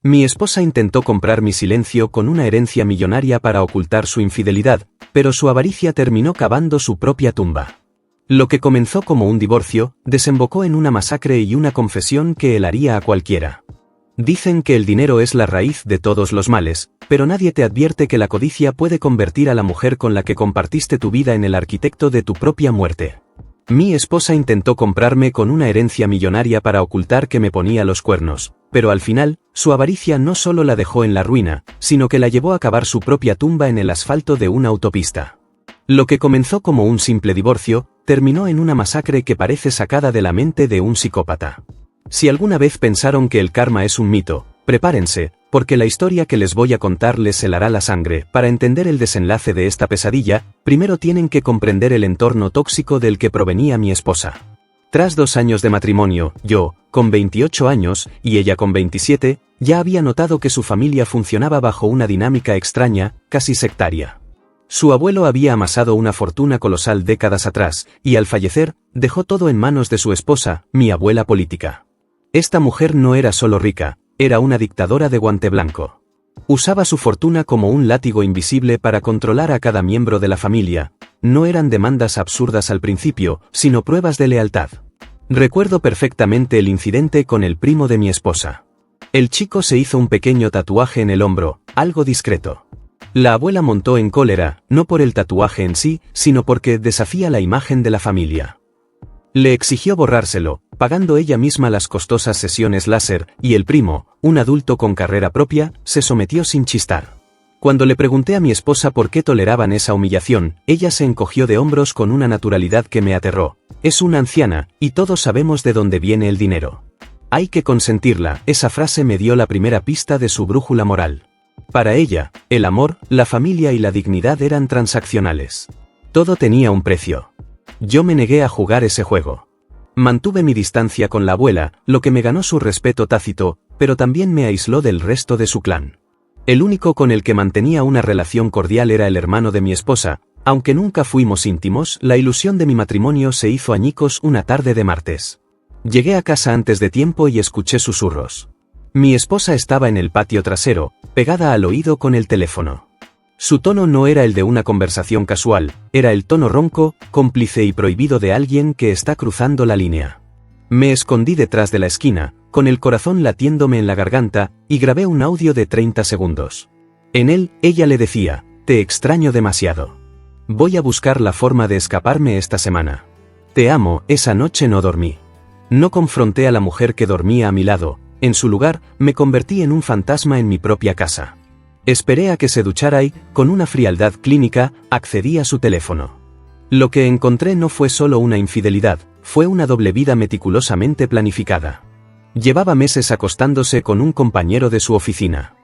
Mi esposa intentó comprar mi silencio con una herencia millonaria para ocultar su infidelidad, pero su avaricia terminó cavando su propia tumba. Lo que comenzó como un divorcio, desembocó en una masacre y una confesión que helaría a cualquiera. Dicen que el dinero es la raíz de todos los males, pero nadie te advierte que la codicia puede convertir a la mujer con la que compartiste tu vida en el arquitecto de tu propia muerte. Mi esposa intentó comprarme con una herencia millonaria para ocultar que me ponía los cuernos, pero al final, su avaricia no solo la dejó en la ruina, sino que la llevó a cavar su propia tumba en el asfalto de una autopista. Lo que comenzó como un simple divorcio, terminó en una masacre que parece sacada de la mente de un psicópata. Si alguna vez pensaron que el karma es un mito, prepárense, porque la historia que les voy a contar les helará la sangre. Para entender el desenlace de esta pesadilla, primero tienen que comprender el entorno tóxico del que provenía mi esposa. Tras 2 años de matrimonio, yo, con 28 años, y ella con 27, ya había notado que su familia funcionaba bajo una dinámica extraña, casi sectaria. Su abuelo había amasado una fortuna colosal décadas atrás, y al fallecer, dejó todo en manos de su esposa, mi abuela política. Esta mujer no era solo rica, era una dictadora de guante blanco. Usaba su fortuna como un látigo invisible para controlar a cada miembro de la familia. No eran demandas absurdas al principio, sino pruebas de lealtad. Recuerdo perfectamente el incidente con el primo de mi esposa. El chico se hizo un pequeño tatuaje en el hombro, algo discreto. La abuela montó en cólera, no por el tatuaje en sí, sino porque desafía la imagen de la familia. Le exigió borrárselo, pagando ella misma las costosas sesiones láser, y el primo, un adulto con carrera propia, se sometió sin chistar. Cuando le pregunté a mi esposa por qué toleraban esa humillación, ella se encogió de hombros con una naturalidad que me aterró. Es una anciana, y todos sabemos de dónde viene el dinero. Hay que consentirla. Esa frase me dio la primera pista de su brújula moral. Para ella, el amor, la familia y la dignidad eran transaccionales. Todo tenía un precio. Yo me negué a jugar ese juego. Mantuve mi distancia con la abuela, lo que me ganó su respeto tácito, pero también me aisló del resto de su clan. El único con el que mantenía una relación cordial era el hermano de mi esposa. Aunque nunca fuimos íntimos, la ilusión de mi matrimonio se hizo añicos una tarde de martes. Llegué a casa antes de tiempo y escuché susurros. Mi esposa estaba en el patio trasero, pegada al oído con el teléfono. Su tono no era el de una conversación casual, era el tono ronco, cómplice y prohibido de alguien que está cruzando la línea. Me escondí detrás de la esquina, con el corazón latiéndome en la garganta, y grabé un audio de 30 segundos. En él, ella le decía: "Te extraño demasiado. Voy a buscar la forma de escaparme esta semana. Te amo". Esa noche no dormí. No confronté a la mujer que dormía a mi lado, en su lugar, me convertí en un fantasma en mi propia casa. Esperé a que se duchara y, con una frialdad clínica, accedí a su teléfono. Lo que encontré no fue solo una infidelidad, fue una doble vida meticulosamente planificada. Llevaba meses acostándose con un compañero de su oficina.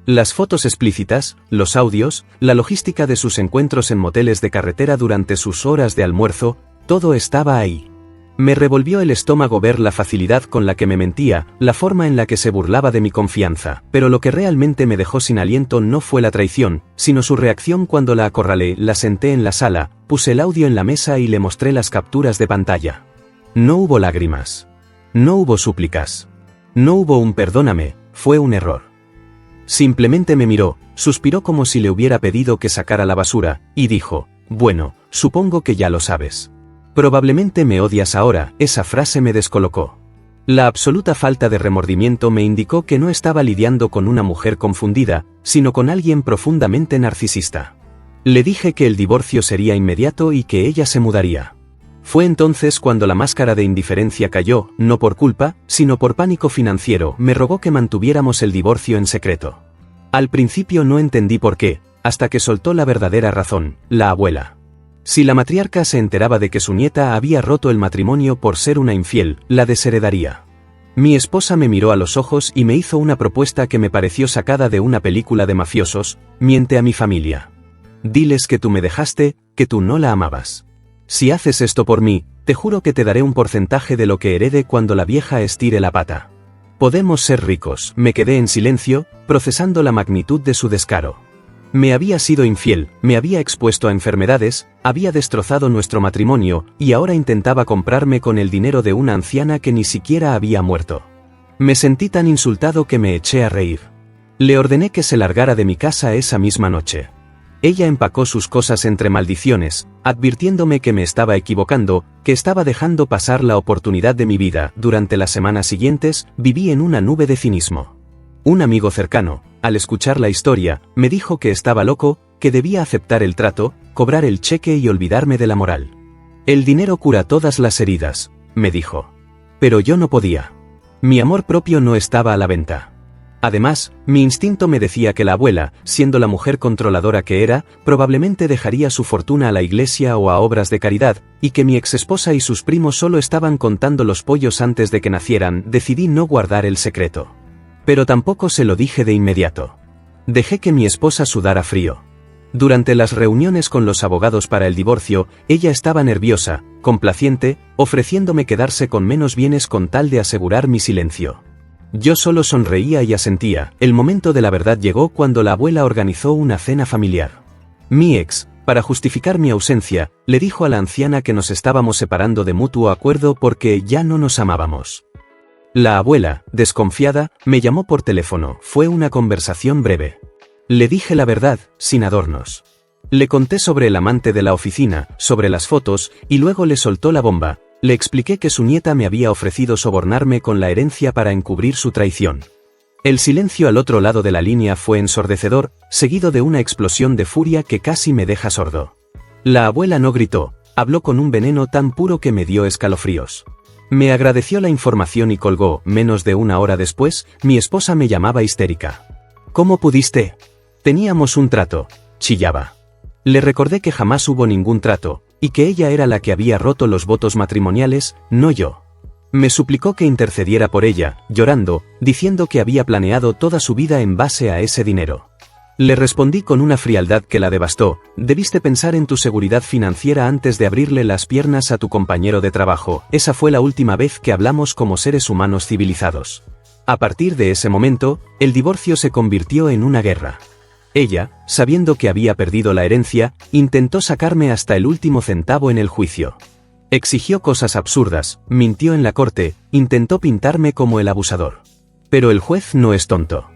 Las fotos explícitas, los audios, la logística de sus encuentros en moteles de carretera durante sus horas de almuerzo, todo estaba ahí. Me revolvió el estómago ver la facilidad con la que me mentía, la forma en la que se burlaba de mi confianza, pero lo que realmente me dejó sin aliento no fue la traición, sino su reacción cuando la acorralé. La senté en la sala, puse el audio en la mesa y le mostré las capturas de pantalla. No hubo lágrimas. No hubo súplicas. No hubo un perdóname, fue un error. Simplemente me miró, suspiró como si le hubiera pedido que sacara la basura, y dijo: "Bueno, supongo que ya lo sabes. Probablemente me odias ahora". Esa frase me descolocó. La absoluta falta de remordimiento me indicó que no estaba lidiando con una mujer confundida, sino con alguien profundamente narcisista. Le dije que el divorcio sería inmediato y que ella se mudaría. Fue entonces cuando la máscara de indiferencia cayó, no por culpa, sino por pánico financiero. Me rogó que mantuviéramos el divorcio en secreto. Al principio no entendí por qué, hasta que soltó la verdadera razón, la abuela. Si la matriarca se enteraba de que su nieta había roto el matrimonio por ser una infiel, la desheredaría. Mi esposa me miró a los ojos y me hizo una propuesta que me pareció sacada de una película de mafiosos: "Miente a mi familia. Diles que tú me dejaste, que tú no la amabas. Si haces esto por mí, te juro que te daré un porcentaje de lo que herede cuando la vieja estire la pata. Podemos ser ricos". Me quedé en silencio, procesando la magnitud de su descaro. Me había sido infiel, me había expuesto a enfermedades, había destrozado nuestro matrimonio, y ahora intentaba comprarme con el dinero de una anciana que ni siquiera había muerto. Me sentí tan insultado que me eché a reír. Le ordené que se largara de mi casa esa misma noche. Ella empacó sus cosas entre maldiciones, advirtiéndome que me estaba equivocando, que estaba dejando pasar la oportunidad de mi vida. Durante las semanas siguientes, viví en una nube de cinismo. Un amigo cercano, al escuchar la historia, me dijo que estaba loco, que debía aceptar el trato, cobrar el cheque y olvidarme de la moral. El dinero cura todas las heridas, me dijo. Pero yo no podía. Mi amor propio no estaba a la venta. Además, mi instinto me decía que la abuela, siendo la mujer controladora que era, probablemente dejaría su fortuna a la iglesia o a obras de caridad, y que mi exesposa y sus primos solo estaban contando los pollos antes de que nacieran. Decidí no guardar el secreto. Pero tampoco se lo dije de inmediato. Dejé que mi esposa sudara frío. Durante las reuniones con los abogados para el divorcio, ella estaba nerviosa, complaciente, ofreciéndome quedarse con menos bienes con tal de asegurar mi silencio. Yo solo sonreía y asentía. El momento de la verdad llegó cuando la abuela organizó una cena familiar. Mi ex, para justificar mi ausencia, le dijo a la anciana que nos estábamos separando de mutuo acuerdo porque ya no nos amábamos. La abuela, desconfiada, me llamó por teléfono. Fue una conversación breve. Le dije la verdad, sin adornos. Le conté sobre el amante de la oficina, sobre las fotos, y luego le soltó la bomba. Le expliqué que su nieta me había ofrecido sobornarme con la herencia para encubrir su traición. El silencio al otro lado de la línea fue ensordecedor, seguido de una explosión de furia que casi me deja sordo. La abuela no gritó, habló con un veneno tan puro que me dio escalofríos. Me agradeció la información y colgó. Menos de una hora después, mi esposa me llamaba histérica. ¿Cómo pudiste? Teníamos un trato, chillaba. Le recordé que jamás hubo ningún trato, y que ella era la que había roto los votos matrimoniales, no yo. Me suplicó que intercediera por ella, llorando, diciendo que había planeado toda su vida en base a ese dinero. Le respondí con una frialdad que la devastó. Debiste pensar en tu seguridad financiera antes de abrirle las piernas a tu compañero de trabajo. Esa fue la última vez que hablamos como seres humanos civilizados. A partir de ese momento, el divorcio se convirtió en una guerra. Ella, sabiendo que había perdido la herencia, intentó sacarme hasta el último centavo en el juicio. Exigió cosas absurdas, mintió en la corte, intentó pintarme como el abusador. Pero el juez no es tonto.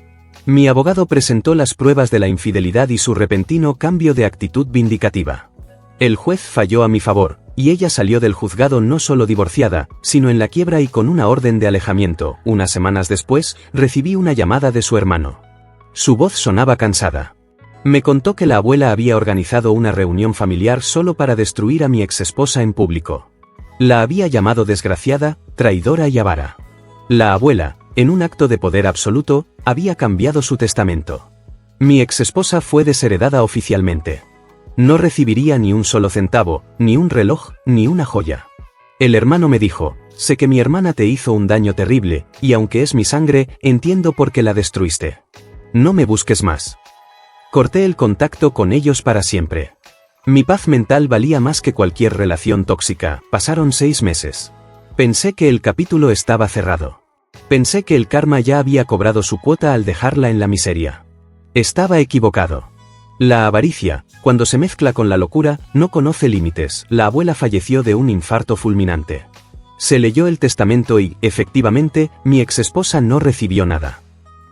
Mi abogado presentó las pruebas de la infidelidad y su repentino cambio de actitud vindicativa. El juez falló a mi favor, y ella salió del juzgado no solo divorciada, sino en la quiebra y con una orden de alejamiento. Unas semanas después, recibí una llamada de su hermano. Su voz sonaba cansada. Me contó que la abuela había organizado una reunión familiar solo para destruir a mi exesposa en público. La había llamado desgraciada, traidora y avara. La abuela, en un acto de poder absoluto, había cambiado su testamento. Mi exesposa fue desheredada oficialmente. No recibiría ni un solo centavo, ni un reloj, ni una joya. El hermano me dijo, sé que mi hermana te hizo un daño terrible, y aunque es mi sangre, entiendo por qué la destruiste. No me busques más. Corté el contacto con ellos para siempre. Mi paz mental valía más que cualquier relación tóxica. Pasaron 6 meses. Pensé que el capítulo estaba cerrado. Pensé que el karma ya había cobrado su cuota al dejarla en la miseria. Estaba equivocado. La avaricia, cuando se mezcla con la locura, no conoce límites. La abuela falleció de un infarto fulminante. Se leyó el testamento y, efectivamente, mi exesposa no recibió nada.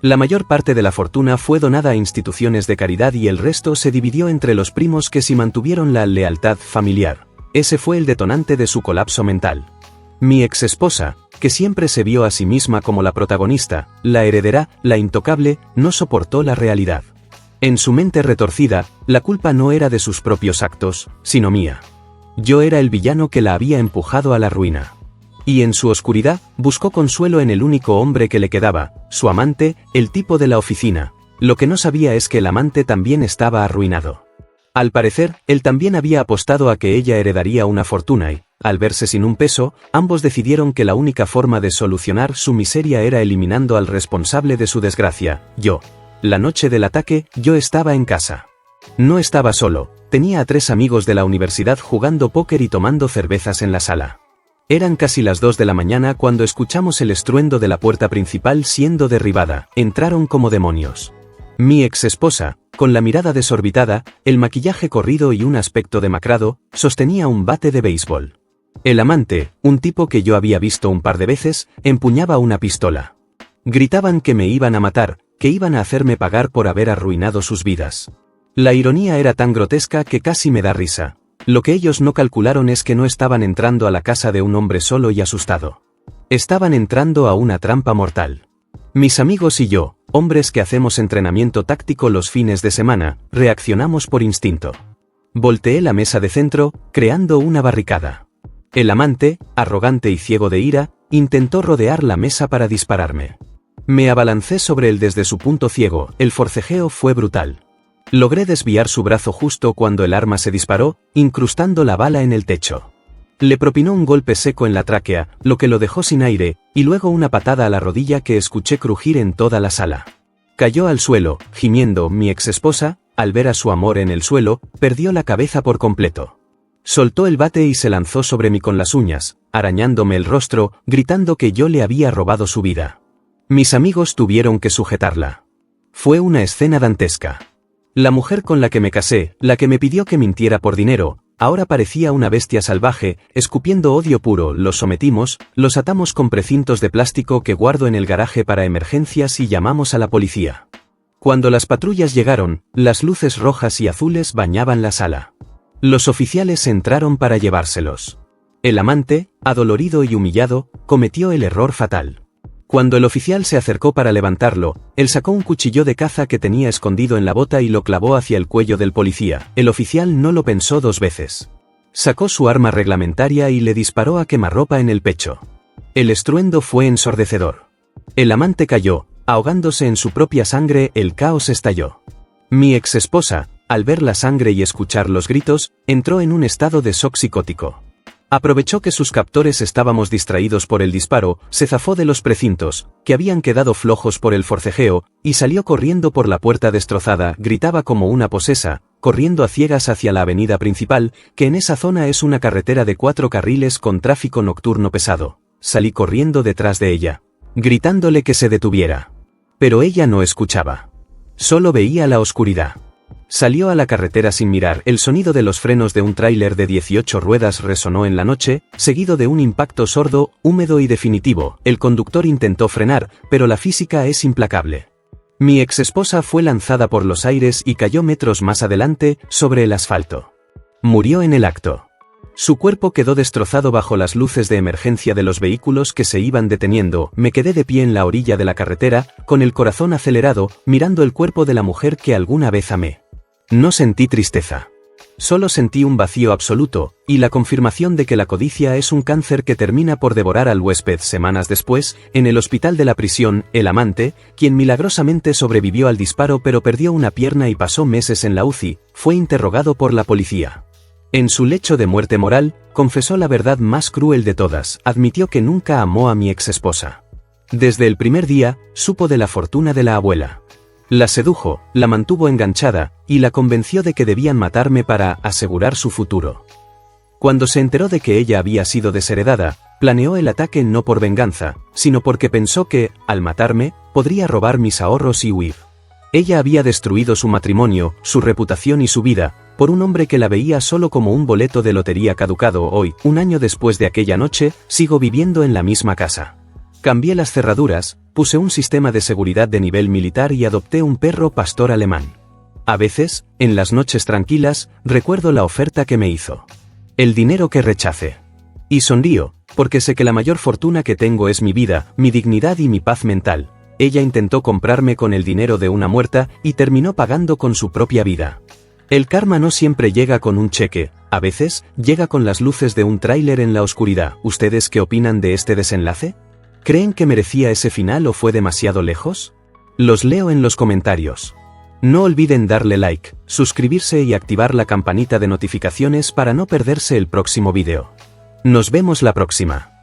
La mayor parte de la fortuna fue donada a instituciones de caridad y el resto se dividió entre los primos que sí mantuvieron la lealtad familiar. Ese fue el detonante de su colapso mental. Mi exesposa, que siempre se vio a sí misma como la protagonista, la heredera, la intocable, no soportó la realidad. En su mente retorcida, la culpa no era de sus propios actos, sino mía. Yo era el villano que la había empujado a la ruina. Y en su oscuridad, buscó consuelo en el único hombre que le quedaba, su amante, el tipo de la oficina. Lo que no sabía es que el amante también estaba arruinado. Al parecer, él también había apostado a que ella heredaría una fortuna y, al verse sin un peso, ambos decidieron que la única forma de solucionar su miseria era eliminando al responsable de su desgracia, yo. La noche del ataque, yo estaba en casa. No estaba solo, tenía a 3 amigos de la universidad jugando póker y tomando cervezas en la sala. Eran casi las 2 de la mañana cuando escuchamos el estruendo de la puerta principal siendo derribada. Entraron como demonios. Mi exesposa, con la mirada desorbitada, el maquillaje corrido y un aspecto demacrado, sostenía un bate de béisbol. El amante, un tipo que yo había visto un par de veces, empuñaba una pistola. Gritaban que me iban a matar, que iban a hacerme pagar por haber arruinado sus vidas. La ironía era tan grotesca que casi me da risa. Lo que ellos no calcularon es que no estaban entrando a la casa de un hombre solo y asustado. Estaban entrando a una trampa mortal. Mis amigos y yo, hombres que hacemos entrenamiento táctico los fines de semana, reaccionamos por instinto. Volteé la mesa de centro, creando una barricada. El amante, arrogante y ciego de ira, intentó rodear la mesa para dispararme. Me abalancé sobre él desde su punto ciego, el forcejeo fue brutal. Logré desviar su brazo justo cuando el arma se disparó, incrustando la bala en el techo. Le propinó un golpe seco en la tráquea, lo que lo dejó sin aire, y luego una patada a la rodilla que escuché crujir en toda la sala. Cayó al suelo, gimiendo. Mi exesposa, al ver a su amor en el suelo, perdió la cabeza por completo. Soltó el bate y se lanzó sobre mí con las uñas, arañándome el rostro, gritando que yo le había robado su vida. Mis amigos tuvieron que sujetarla. Fue una escena dantesca. La mujer con la que me casé, la que me pidió que mintiera por dinero, ahora parecía una bestia salvaje, escupiendo odio puro. Los sometimos, los atamos con precintos de plástico que guardo en el garaje para emergencias y llamamos a la policía. Cuando las patrullas llegaron, las luces rojas y azules bañaban la sala. Los oficiales entraron para llevárselos. El amante, adolorido y humillado, cometió el error fatal. Cuando el oficial se acercó para levantarlo, él sacó un cuchillo de caza que tenía escondido en la bota y lo clavó hacia el cuello del policía. El oficial no lo pensó dos veces. Sacó su arma reglamentaria y le disparó a quemarropa en el pecho. El estruendo fue ensordecedor. El amante cayó, ahogándose en su propia sangre. El caos estalló. Mi exesposa, al ver la sangre y escuchar los gritos, entró en un estado de shock psicótico. Aprovechó que sus captores estábamos distraídos por el disparo, se zafó de los precintos, que habían quedado flojos por el forcejeo, y salió corriendo por la puerta destrozada. Gritaba como una posesa, corriendo a ciegas hacia la avenida principal, que en esa zona es una carretera de 4 carriles con tráfico nocturno pesado. Salí corriendo detrás de ella, gritándole que se detuviera. Pero ella no escuchaba. Solo veía la oscuridad. Salió a la carretera sin mirar. El sonido de los frenos de un tráiler de 18 ruedas resonó en la noche, seguido de un impacto sordo, húmedo y definitivo. El conductor intentó frenar, pero la física es implacable. Mi exesposa fue lanzada por los aires y cayó metros más adelante, sobre el asfalto. Murió en el acto. Su cuerpo quedó destrozado bajo las luces de emergencia de los vehículos que se iban deteniendo. Me quedé de pie en la orilla de la carretera, con el corazón acelerado, mirando el cuerpo de la mujer que alguna vez amé. No sentí tristeza. Solo sentí un vacío absoluto, y la confirmación de que la codicia es un cáncer que termina por devorar al huésped. Semanas después, en el hospital de la prisión, el amante, quien milagrosamente sobrevivió al disparo pero perdió una pierna y pasó meses en la UCI, fue interrogado por la policía. En su lecho de muerte moral, confesó la verdad más cruel de todas. Admitió que nunca amó a mi exesposa. Desde el primer día, supo de la fortuna de la abuela. La sedujo, la mantuvo enganchada, y la convenció de que debían matarme para asegurar su futuro. Cuando se enteró de que ella había sido desheredada, planeó el ataque no por venganza, sino porque pensó que, al matarme, podría robar mis ahorros y huir. Ella había destruido su matrimonio, su reputación y su vida, por un hombre que la veía solo como un boleto de lotería caducado. Hoy, un año después de aquella noche, sigo viviendo en la misma casa. Cambié las cerraduras, puse un sistema de seguridad de nivel militar y adopté un perro pastor alemán. A veces, en las noches tranquilas, recuerdo la oferta que me hizo. El dinero que rechace. Y sonrío, porque sé que la mayor fortuna que tengo es mi vida, mi dignidad y mi paz mental. Ella intentó comprarme con el dinero de una muerta y terminó pagando con su propia vida. El karma no siempre llega con un cheque, a veces, llega con las luces de un tráiler en la oscuridad. ¿Ustedes qué opinan de este desenlace? ¿Creen que merecía ese final o fue demasiado lejos? Los leo en los comentarios. No olviden darle like, suscribirse y activar la campanita de notificaciones para no perderse el próximo video. Nos vemos la próxima.